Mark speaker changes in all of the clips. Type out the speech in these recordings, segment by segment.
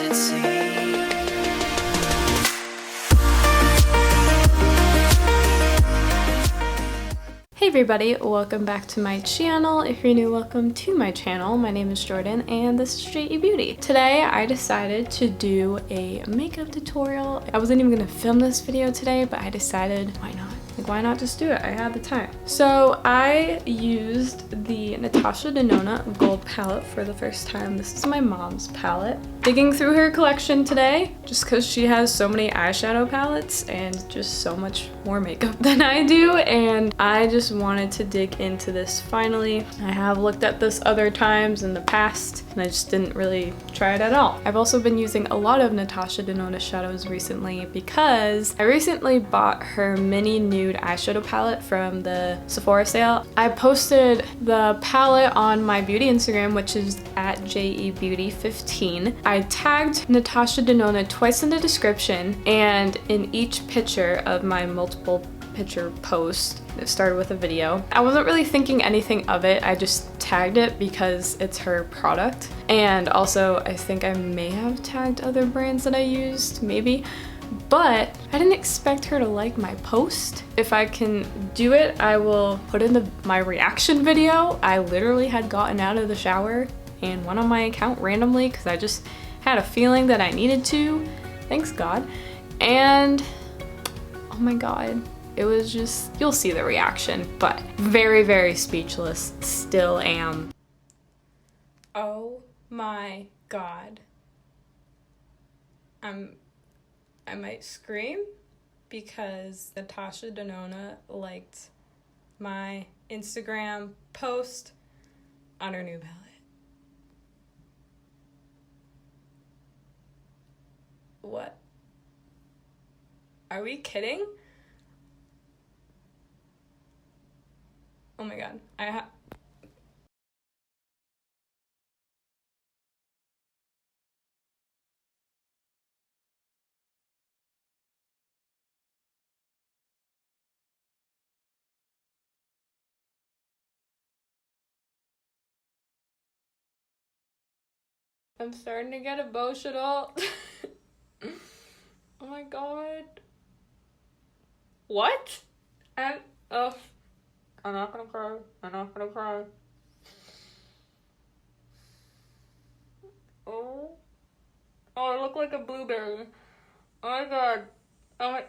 Speaker 1: it seem.
Speaker 2: Hey everybody, welcome back to my channel. If you're new, welcome to my channel. My name is Jordan and this is JEBeauty. Today I decided to do a makeup tutorial. I wasn't even gonna film this video today, but I decided why not? Like, why not just do it? I had the time. So I used the Natasha Denona Gold palette for the first time. This is my mom's palette. Digging through her collection today, just because she has so many eyeshadow palettes and just so much more makeup than I do, and I just wanted to dig into this finally. I have looked at this other times in the past, and I just didn't really try it at all. I've also been using a lot of Natasha Denona shadows recently because I recently bought her mini nude eyeshadow palette from the Sephora sale. I posted the palette on my beauty Instagram, which is at JEBeauty15. I tagged Natasha Denona twice in the description and in each picture of my multiple picture post. It started with a video. I wasn't really thinking anything of it. I just tagged it because it's her product. And also I think I may have tagged other brands that I used, maybe. But I didn't expect her to like my post. If I can do it, I will put in my reaction video. I literally had gotten out of the shower and went on my account randomly because I just had a feeling that I needed to. Thanks God. And oh my God, it was just, you'll see the reaction, but very, very speechless. Still am. Oh my God. I might scream because Natasha Denona liked my Instagram post on her new palette. What? Are we kidding? Oh my God, I'm starting to get emotional. Oh my God. What? I'm not gonna cry. I'm not gonna cry. Oh, I look like a blueberry. Oh my God. Oh my.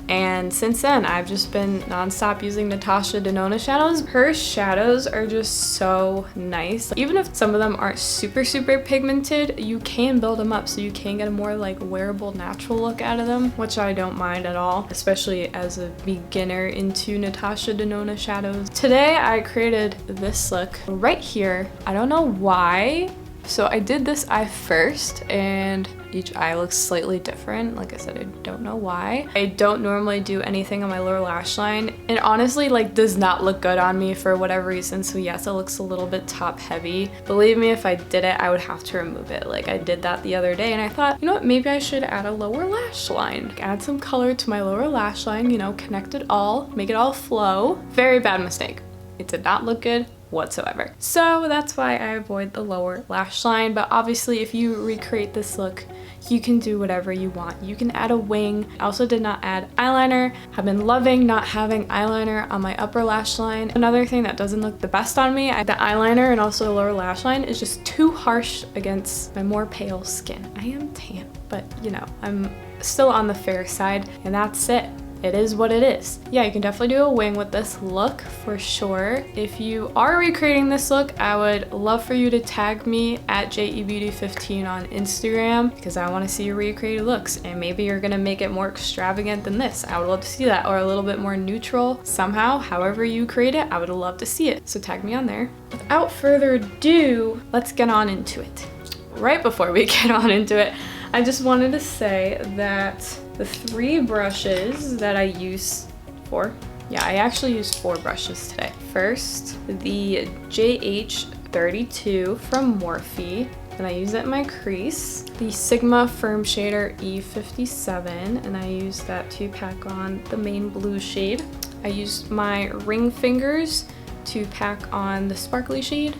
Speaker 2: And since then, I've just been nonstop using Natasha Denona shadows. Her shadows are just so nice. Even if some of them aren't super, super pigmented, you can build them up so you can get a more like wearable, natural look out of them, which I don't mind at all, especially as a beginner into Natasha Denona shadows. Today, I created this look right here. I don't know why. So I did this eye first, and each eye looks slightly different. Like I said, I don't know why. I don't normally do anything on my lower lash line. And honestly, like, does not look good on me for whatever reason. So yes, it looks a little bit top heavy. Believe me, if I did it, I would have to remove it. Like, I did that the other day and I thought, you know what, maybe I should add a lower lash line. Like, add some color to my lower lash line, you know, connect it all, make it all flow. Very bad mistake. It did not look good whatsoever. So that's why I avoid the lower lash line. But obviously, if you recreate this look, you can do whatever you want. You can add a wing. I also did not add eyeliner. I've been loving not having eyeliner on my upper lash line. Another thing that doesn't look the best on me, the eyeliner and also the lower lash line is just too harsh against my more pale skin. I am tan, but you know, I'm still on the fair side, and that's it. It is what it is. Yeah, you can definitely do a wing with this look for sure. If you are recreating this look, I would love for you to tag me at JEBeauty15 on Instagram because I want to see your recreated looks, and maybe you're gonna make it more extravagant than this. I would love to see that, or a little bit more neutral somehow. However you create it, I would love to see it. So tag me on there. Without further ado, let's get on into it. Right before we get on into it, I just wanted to say that the 3 brushes that I use for, I actually used 4 brushes today. First, the JH32 from Morphe, and I use it in my crease. The Sigma Firm Shader E57, and I use that to pack on the main blue shade. I used my ring fingers to pack on the sparkly shade.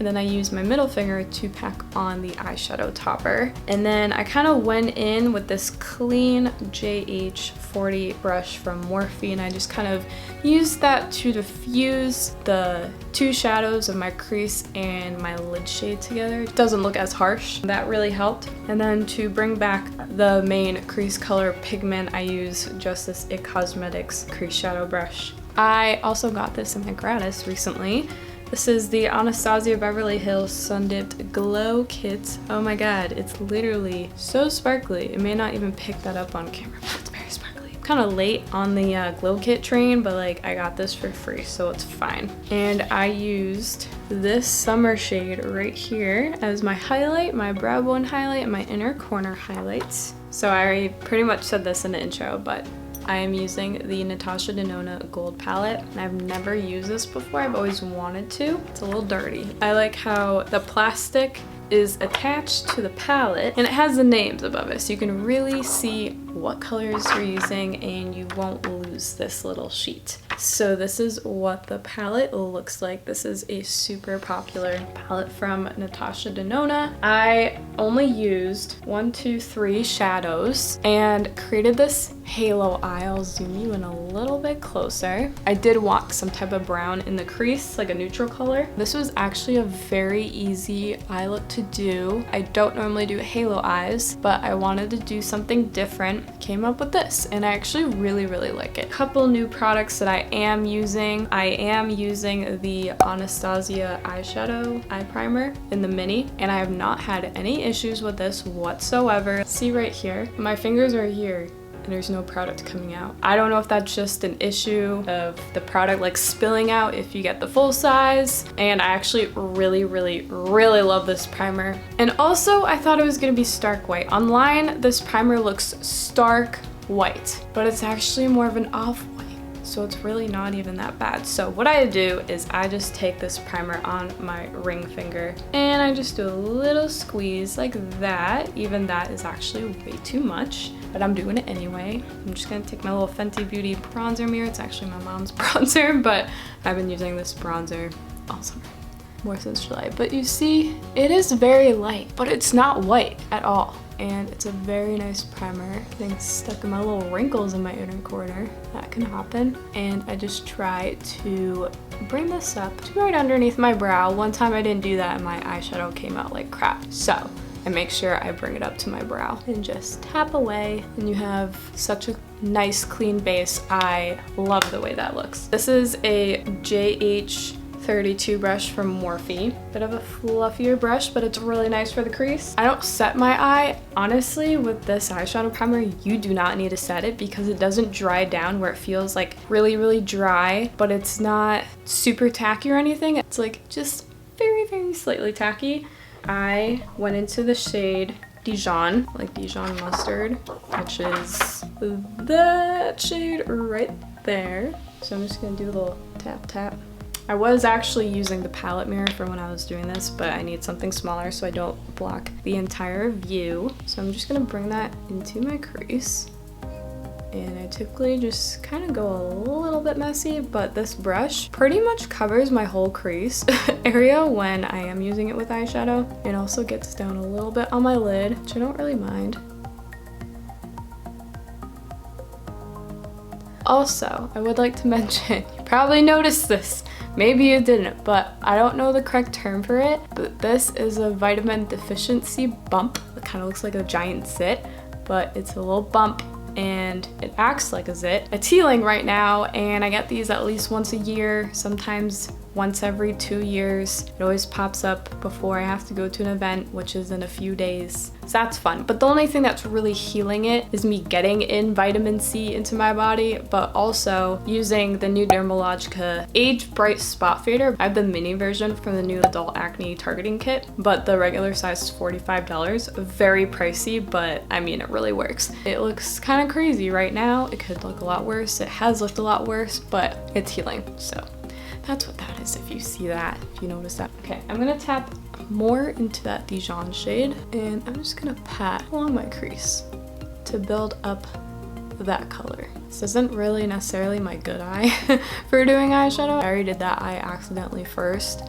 Speaker 2: and then I use my middle finger to pack on the eyeshadow topper. And then I kind of went in with this clean JH40 brush from Morphe, and I just kind of used that to diffuse the two shadows of my crease and my lid shade together. It doesn't look as harsh. That really helped. And then to bring back the main crease color pigment, I use just this IT Cosmetics crease shadow brush. I also got this in my gratis recently. This is the Anastasia Beverly Hills Sun Dipped Glow Kit. Oh my god, it's literally so sparkly. It may not even pick that up on camera, but it's very sparkly. Kind of late on the glow kit train, but like I got this for free, so it's fine. And I used this summer shade right here as my highlight, my brow bone highlight, and my inner corner highlights. So I already pretty much said this in the intro, but I am using the Natasha Denona Gold Palette, and I've never used this before. I've always wanted to. It's a little dirty. I like how the plastic is attached to the palette and it has the names above it, so you can really see what colors you're using and you won't lose this little sheet. So this is what the palette looks like. This is a super popular palette from Natasha Denona. I only used 1, 2, 3 shadows and created this halo eye. I'll zoom you in a little bit closer. I did want some type of brown in the crease, like a neutral color. This was actually a very easy eye look to do. I don't normally do halo eyes, but I wanted to do something different. Came up with this, and I actually really like it. Couple new products that I am using. I am using the Anastasia eyeshadow eye primer in the mini, and I have not had any issues with this whatsoever. See right here, my fingers are here and there's no product coming out. I don't know if that's just an issue of the product like spilling out if you get the full size, and I actually really love this primer. And also I thought it was gonna be stark white. Online this primer looks stark white, but it's actually more of an off-white, so it's really not even that bad. So what I do is I just take this primer on my ring finger and I just do a little squeeze like that. Even that is actually way too much, but I'm doing it anyway. I'm just gonna take my little Fenty Beauty bronzer mirror. It's actually my mom's bronzer, but I've been using this bronzer all summer, more since July. But you see, it is very light, but it's not white at all. And it's a very nice primer. Getting stuck in my little wrinkles in my inner corner, that can happen. And I just try to bring this up to right underneath my brow. One time I didn't do that and my eyeshadow came out like crap. So I make sure I bring it up to my brow and just tap away, and you have such a nice clean base. I love the way that looks. This is a JH32 brush from Morphe. Bit of a fluffier brush, but it's really nice for the crease. I don't set my eye. Honestly, with this eyeshadow primer, you do not need to set it because it doesn't dry down where it feels like really dry, but it's not super tacky or anything. It's like just very slightly tacky. I went into the shade Dijon, like Dijon mustard, which is that shade right there. So I'm just gonna do a little tap. I was actually using the palette mirror for when I was doing this, but I need something smaller so I don't block the entire view. So I'm just gonna bring that into my crease. And I typically just kind of go a little bit messy, but this brush pretty much covers my whole crease area when I am using it with eyeshadow. It also gets down a little bit on my lid, which I don't really mind. Also, I would like to mention, you probably noticed this, maybe you didn't, but I don't know the correct term for it, but this is a vitamin deficiency bump. It kind of looks like a giant zit, but it's a little bump and it acts like a zit. It's healing right now, and I get these at least once a year, sometimes once every 2 years. It always pops up before I have to go to an event, which is in a few days. So that's fun. But the only thing that's really healing it is me getting in vitamin C into my body, but also using the new Dermalogica Age Bright Spot Fader. I have the mini version from the new adult acne targeting kit, but the regular size is $45. Very pricey, but I mean, it really works. It looks kind of crazy right now. It could look a lot worse. It has looked a lot worse, but it's healing. So that's what that is, if you see that, if you notice that. Okay, I'm gonna tap more into that Dijon shade, and I'm just gonna pat along my crease to build up that color. This isn't really necessarily my good eye for doing eyeshadow. I already did that eye accidentally first,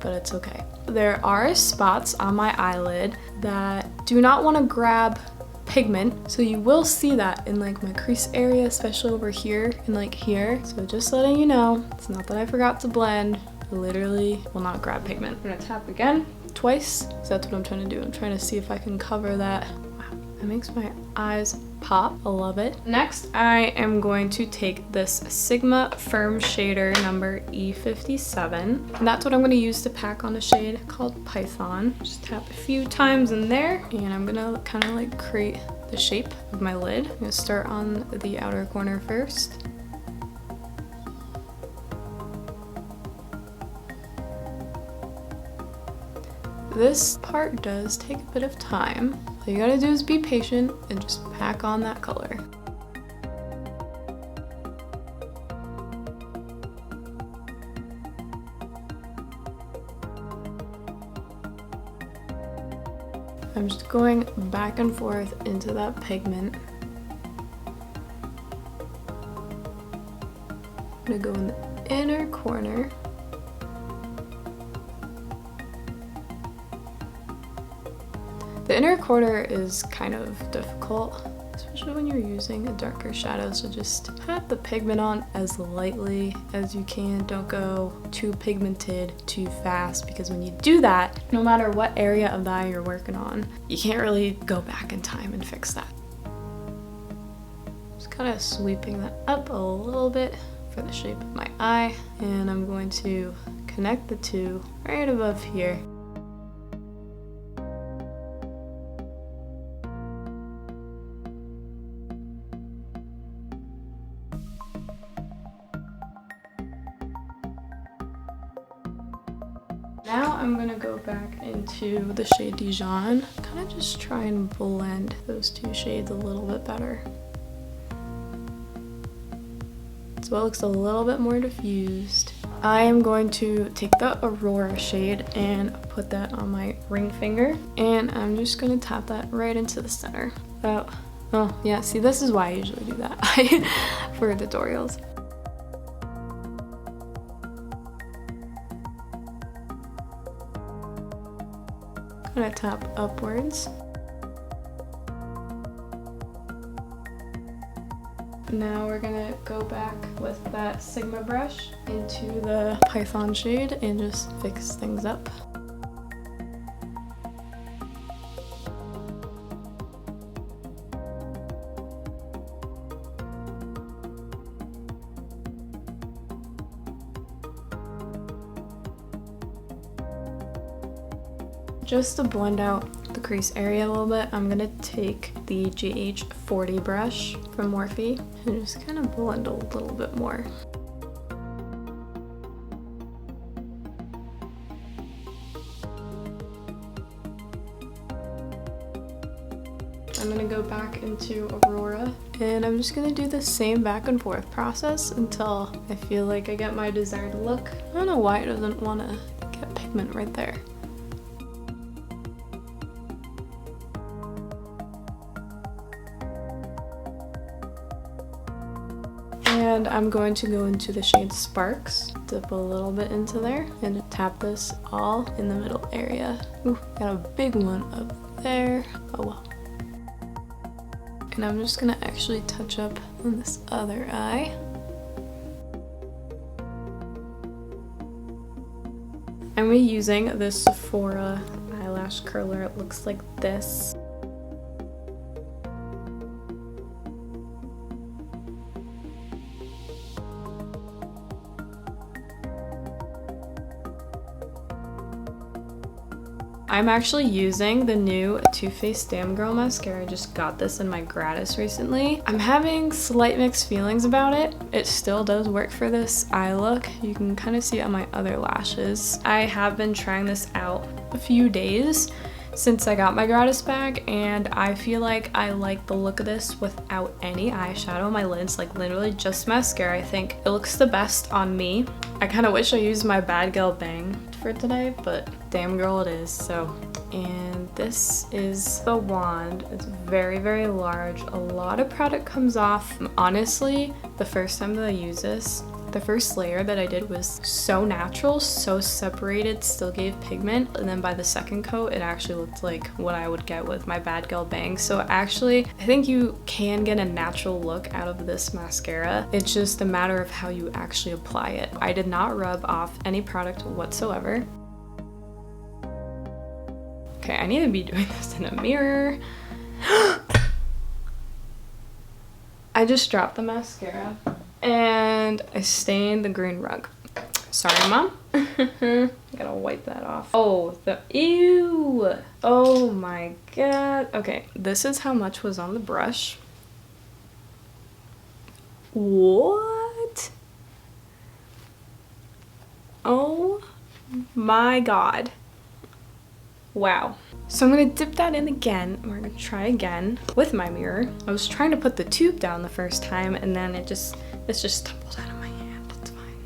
Speaker 2: but it's okay. There are spots on my eyelid that do not want to grab pigment, so you will see that in like my crease area, especially over here and like here. So just letting you know, it's not that I forgot to blend, it literally will not grab pigment. I'm gonna tap again twice, so that's what I'm trying to do. I'm trying to see if I can cover that. Wow, that makes my eyes pop. I love it. Next, I am going to take this Sigma Firm Shader number E57, and that's what I'm going to use to pack on a shade called Python. Just tap a few times in there, and I'm gonna kind of like create the shape of my lid. I'm gonna start on the outer corner first. This part does take a bit of time. All you gotta do is be patient and just pack on that color. I'm just going back and forth into that pigment. I'm gonna go in the inner corner. The inner corner is kind of difficult, especially when you're using a darker shadow, so just pat the pigment on as lightly as you can. Don't go too pigmented too fast, because when you do that, no matter what area of the eye you're working on, you can't really go back in time and fix that. Just kind of sweeping that up a little bit for the shape of my eye, and I'm going to connect the two right above here. Now I'm gonna go back into the shade Dijon, kind of just try and blend those two shades a little bit better. So it looks a little bit more diffused. I am going to take the Aurora shade and put that on my ring finger, and I'm just gonna tap that right into the center. Oh yeah, see, this is why I usually do that for tutorials. I'm gonna tap upwards. Now we're gonna go back with that Sigma brush into the Python shade and just fix things up. Just to blend out the crease area a little bit, I'm gonna take the GH40 brush from Morphe and just kind of blend a little bit more. I'm gonna go back into Aurora, and I'm just gonna do the same back and forth process until I feel like I get my desired look. I don't know why it doesn't wanna get pigment right there. And I'm going to go into the shade Sparks, dip a little bit into there, and tap this all in the middle area. Ooh, got a big one up there. Oh well. And I'm just gonna actually touch up on this other eye. I'm reusing this Sephora eyelash curler. It looks like this. I'm actually using the new Too Faced Damn Girl mascara. I just got this in my gratis recently. I'm having slight mixed feelings about it. It still does work for this eye look. You can kind of see it on my other lashes. I have been trying this out a few days since I got my gratis bag, and I feel like I like the look of this without any eyeshadow. My lid's like literally just mascara. I think it looks the best on me. I kind of wish I used my Bad Gal Bang for today, but damn girl it is. So, and this is the wand. It's very, very large. A lot of product comes off. Honestly, the first time that I use this, The first layer that I did was so natural, so separated, still gave pigment, and then by the second coat it actually looked like what I would get with my Bad Girl bangs. So actually I think you can get a natural look out of this mascara. It's just a matter of how you actually apply it. I did not rub off any product whatsoever. Okay, I need to be doing this in a mirror. I just dropped the mascara and I stained the green rug. Sorry, Mom. I gotta wipe that off. Oh, ew. Oh my God. Okay, this is how much was on the brush. What? Oh my God. Wow. So I'm gonna dip that in again. We're gonna try again with my mirror. I was trying to put the tube down the first time and then it just tumbled out of my hand. It's fine.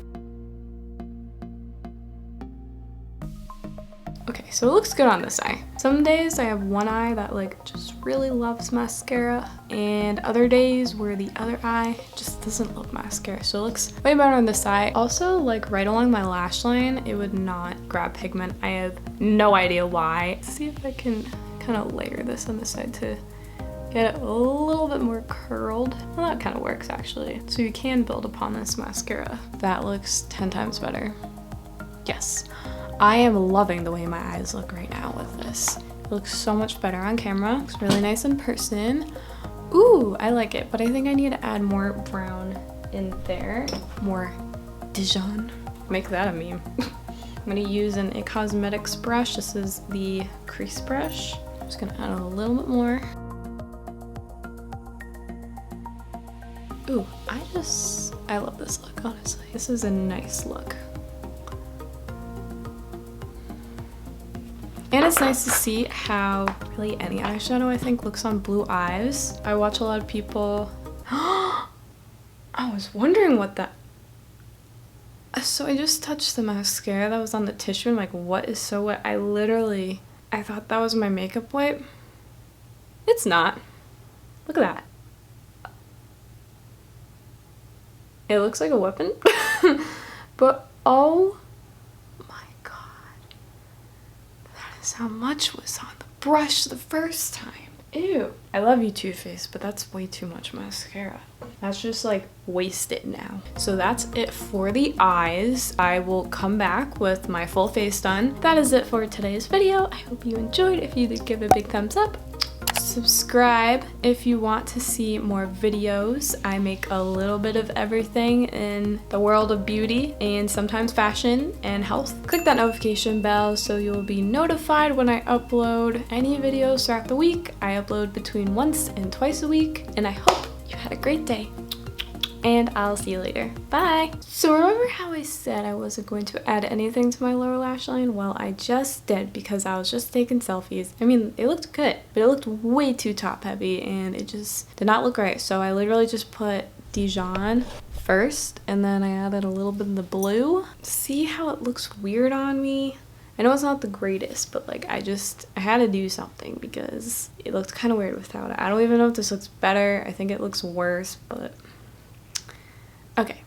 Speaker 2: Okay, so it looks good on this eye. Some days I have one eye that like just really loves mascara and other days where the other eye just doesn't love mascara. So it looks way better on this eye. Also, like right along my lash line, it would not grab pigment. I have no idea why. Let's see if I can kind of layer this on the side to get it a little bit more curled. Well, that kind of works actually. So you can build upon this mascara. That looks 10 times better. Yes. I am loving the way my eyes look right now with this. It looks so much better on camera. Looks really nice in person. Ooh, I like it, but I think I need to add more brown in there. More Dijon. Make that a meme. I'm gonna use an IT Cosmetics brush. This is the crease brush. I'm just gonna add a little bit more. Ooh, I love this look, honestly. This is a nice look. And it's nice to see how really any eyeshadow I think looks on blue eyes. I watch a lot of people. I was wondering what that. So I just touched the mascara that was on the tissue. I'm like, what is so wet? I thought that was my makeup wipe. It's not. Look at that. It looks like a weapon. But oh my God. That is how much was on the brush the first time. Ew. I love you, Too Faced, but that's way too much mascara. That's just like wasted now. So that's it for the eyes. I will come back with my full face done. That is it for today's video. I hope you enjoyed. If you did, give it a big thumbs up. Subscribe if you want to see more videos. I make a little bit of everything in the world of beauty and sometimes fashion and health. Click that notification bell so you'll be notified when I upload any videos throughout the week. I upload between once and twice a week, and I hope you had a great day. And I'll see you later. Bye! So remember how I said I wasn't going to add anything to my lower lash line? Well, I just did because I was just taking selfies. I mean, it looked good, but it looked way too top heavy and it just did not look right. So I literally just put Dijon first and then I added a little bit of the blue. See how it looks weird on me? I know it's not the greatest, but like I had to do something because it looked kind of weird without it. I don't even know if this looks better. I think it looks worse, but okay.